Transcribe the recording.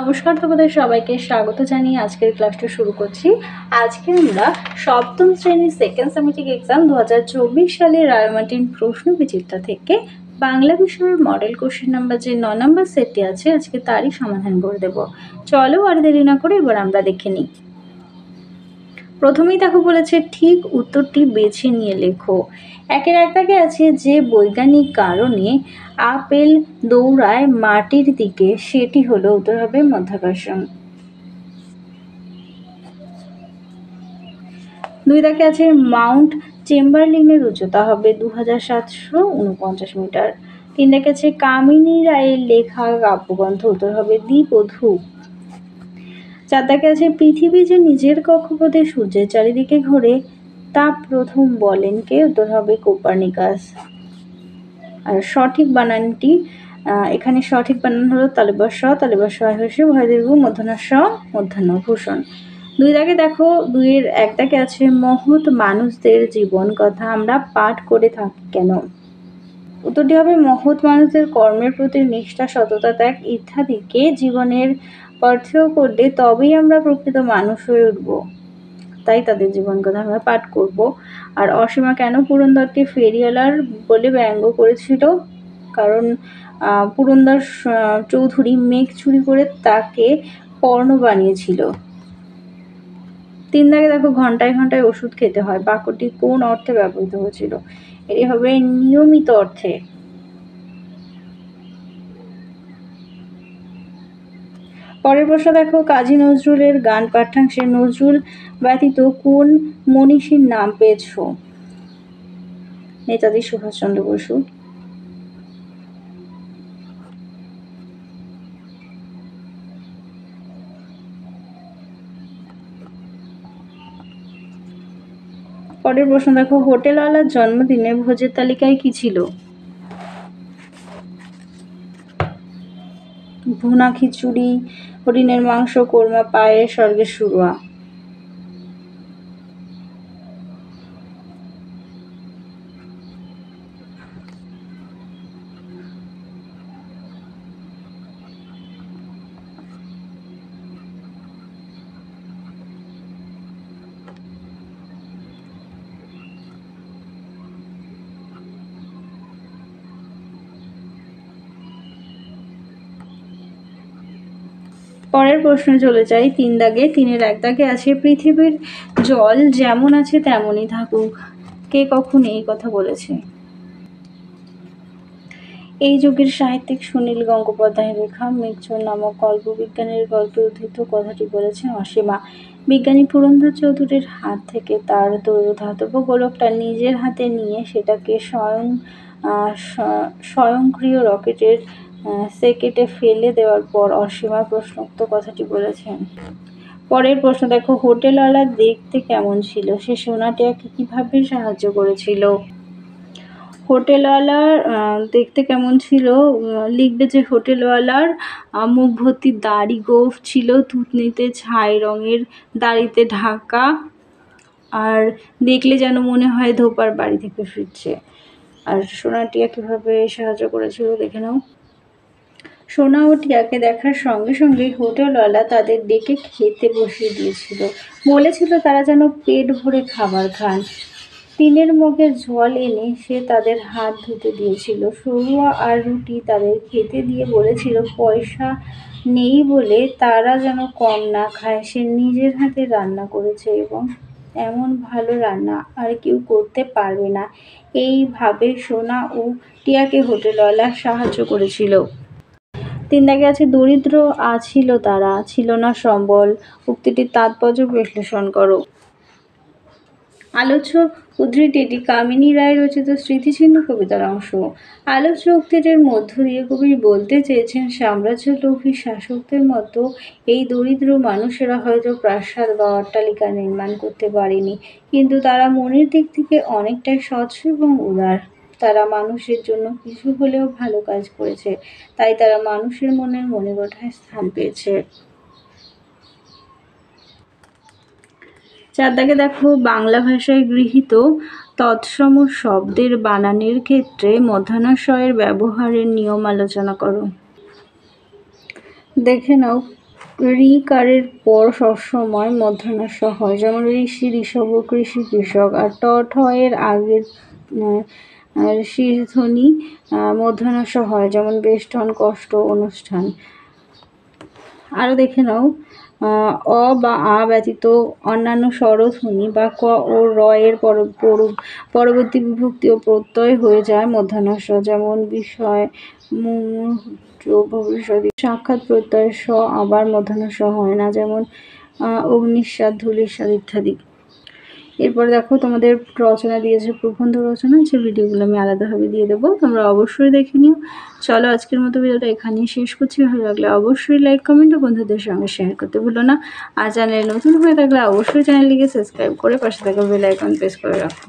নমস্কার, তোমাদের সবাইকে স্বাগত জানিয়ে আজকের ক্লাসটা শুরু করছি। আজকে আমরা সপ্তম শ্রেণীর সেকেন্ড সেমিস্টার এক্সাম 2024 সালের রায়মার্টিন প্রশ্ন বিচিত্রা থেকে বাংলা বিষয়ের মডেল কোশ্চেন নাম্বার যে 9 নম্বর সেটটি আছে আজকে তারই সমাধান করে দেব। চলো আর দেরি না করে এবার আমরা দেখে নিই। প্রথমেই দেখো বলেছে ঠিক উত্তরটি বেছে নিয়ে লেখো। একের এক দাগে আছে যে বৈজ্ঞানিক কারণে আপেল দৌড়ায় মাটির দিকে, সেটি হলো উত্তর হবে মাধ্যাকর্ষণ। দুই দাগে আছে মাউন্ট চেম্বারলিনের উচ্চতা হবে 2749 মিটার। তিন দাগে আছে কামিনী রায়ের লেখা কাব্যগ্রন্থ, উত্তর হবে দ্বিবধূ। চার দাগে আছে পৃথিবী যে নিজের কক্ষপথে সূর্যের চারিদিকে ঘোরে তা প্রথম বলেন কে, উত্তর হবে কোপার্নিকাস। আর সঠিক বানানটি এখানে সঠিক বানান হলো তালিবাস স হয়েছে ভয়দীর্ঘ মূর্ধন্য স মূর্ধন্য ভূষণ। দুই দাগে দেখো, দুইয়ের এক দাগে আছে মহৎ মানুষদের জীবন কথা আমরা পাঠ করে থাকি কেন। উত্তরটি হবে মহৎ মানুষদের কর্মের প্রতি নিষ্ঠা, সততা, ত্যাগ ইত্যাদিকে জীবনের পাথেয় করলে তবেই আমরা প্রকৃত মানুষ হয়ে উঠব, তাই তাদের জীবন কথা আমরা পাঠ করব। আর অসীমা কেন পুরন্দরকে ফেরিওয়ালার বলে ব্যঙ্গ করেছিল, কারণ পুরন্দর চৌধুরী মেঘ চুরি করে তাকে কর্ণ বানিয়েছিল। তিন দাগে দেখো ঘন্টায় ঘন্টায় ওষুধ খেতে হয়, বাক্যটি কোন অর্থে ব্যবহৃত হয়েছিল, এটি হবে নিয়মিত অর্থে। পরের প্রশ্ন দেখো, কাজী নজরুলের গান পাঠ্যাংশে নজরুল ব্যতীত কোন মনীষীর নাম পেয়েছ? নেতাজি সুভাষচন্দ্র বসু। পরের প্রশ্ন দেখো, হোটেলওয়ালার জন্মদিনে ভোজের তালিকায় কি ছিল? ভুনা খিচুড়ি, হরিণের মাংস, কোরমা, পায়েস, স্বর্গের শুরুয়া। পরের প্রশ্নে চলে যাই। তিন দাগে, তিনের এক দাগে আছে পৃথিবীর জল যেমন আছে তেমনই থাকুক, কে কখন এই কথা বলেছে? এই যুগের সাহিত্যিক সুনীল গঙ্গোপাধ্যায় লেখা মেঘচর নামক কল্পবিজ্ঞানের গল্পে উদ্ধৃত কথাটি বলেছেন অসীমা। বিজ্ঞানী পুরন্দর চৌধুরীর হাত থেকে তার তৈরি ধাতব গোলকটা নিজের হাতে নিয়ে সেটাকে স্বয়ংক্রিয় রকেটের সেকেটে ফেলে দেওয়ার পর অসীমা প্রশ্নোক্ত কথাটি বলেছেন। পরের প্রশ্ন দেখো, হোটেলওয়ালা দেখতে কেমন ছিল, সে সোনাটিয়াকে কিভাবে সাহায্য করেছিল? হোটেলওয়ালার দেখতে কেমন ছিল লিখবে যে হোটেলওয়ালার মুখ ভর্তি দাড়ি, গোঁফ ছিল থুতনিতে ছাই রঙের, দাড়িতে ঢাকা, আর দেখলে যেন মনে হয় ধোপার বাড়ি থেকে ফিরছে। আর সোনা টিয়া কীভাবে সাহায্য করেছিল দেখে নাও। সোনা ও টিয়াকে দেখার সঙ্গে সঙ্গে হোটেলওয়ালা তাদের ডেকে খেতে বসিয়ে দিয়েছিল, বলেছিল তারা যেন পেট ভরে খাবার খান। টিনের মগের জল এনে সে তাদের হাত ধুতে দিয়েছিল, সরুয়া আর রুটি তাদের খেতে দিয়ে বলেছিল পয়সা নেই বলে তারা যেন কম না খায়, সে নিজের হাতে রান্না করেছে এবং এমন ভালো রান্না আর কেউ করতে পারবে না। এইভাবে সোনা ও টিয়াকে হোটেলওয়ালা সাহায্য করেছিল। তিন দাগে আছে দরিদ্র আছিল তারা, ছিল না সম্বল, উক্তিটির তাৎপর্য বিশ্লেষণ করো। আলোচ্য উদ্ধৃতি এটি কামিনী রায় রচিত স্মৃতিচিহ্ন কবিতার অংশ। আলোচ্য উক্তিটির মধ্য দিয়ে কবি বলতে চেয়েছেন সাম্রাজ্যলোভী শাসকদের মতো এই দরিদ্র মানুষেরা হয়তো প্রাসাদ বা অট্টালিকা নির্মাণ করতে পারেনি, কিন্তু তারা মনের দিক থেকে অনেকটাই স্বচ্ছ এবং উদার। তারা মানুষের জন্য কিছু হলেও ভালো কাজ করেছে, তাই তারা মানুষের মনের মণিকোঠায় স্থান পেয়েছে। চার দাগে দেখো, বাংলা ভাষায় গৃহীত তৎসম শব্দের বানানের ক্ষেত্রে মূর্ধন্য ষ এর ব্যবহারের নিয়ম আলোচনা করো। দেখে নাও ঋকারের পর সবসময় মধ্যাহ্ন স হয়, যেমন ঋষি, ঋষভ, কৃষি, কৃষক। আর ঠ এর আগের ধ্বনি মধ্যাহ্ন স হয়, যেমন বেষ্টন, কষ্ট, অনুষ্ঠান। আরও দেখে নাও, অ বা আ ব্যতীত অন্যান্য স্বরধ্বনি বা ক ও র এর পরবর্তী বিভক্তি ও প্রত্যয় হয়ে যায় মধ্যাহ্ন স, যেমন বিষয়, ভবিষ্যৎ। সাক্ষাৎ প্রত্যয় স আবার মধ্যাহ্ন স হয় না, যেমন অগ্নিস্বাদ, ধূলিস্বাদ ইত্যাদি। এরপর দেখো তোমাদের রচনা দিয়েছে, প্রবন্ধ রচনা, যে ভিডিওগুলো আমি আলাদাভাবে দিয়ে দেবো, তোমরা অবশ্যই দেখে নিও। চলো আজকের মতো ভিডিওটা এখানেই শেষ করছি। ভালো লাগলে অবশ্যই লাইক, কমেন্ট ও বন্ধুদের সঙ্গে শেয়ার করতে ভুলো না। আর চ্যানেলে নতুন হয়ে থাকলে অবশ্যই চ্যানেলটিকে সাবস্ক্রাইব করে পাশে থাকা বেল আইকন প্রেস করে রাখো।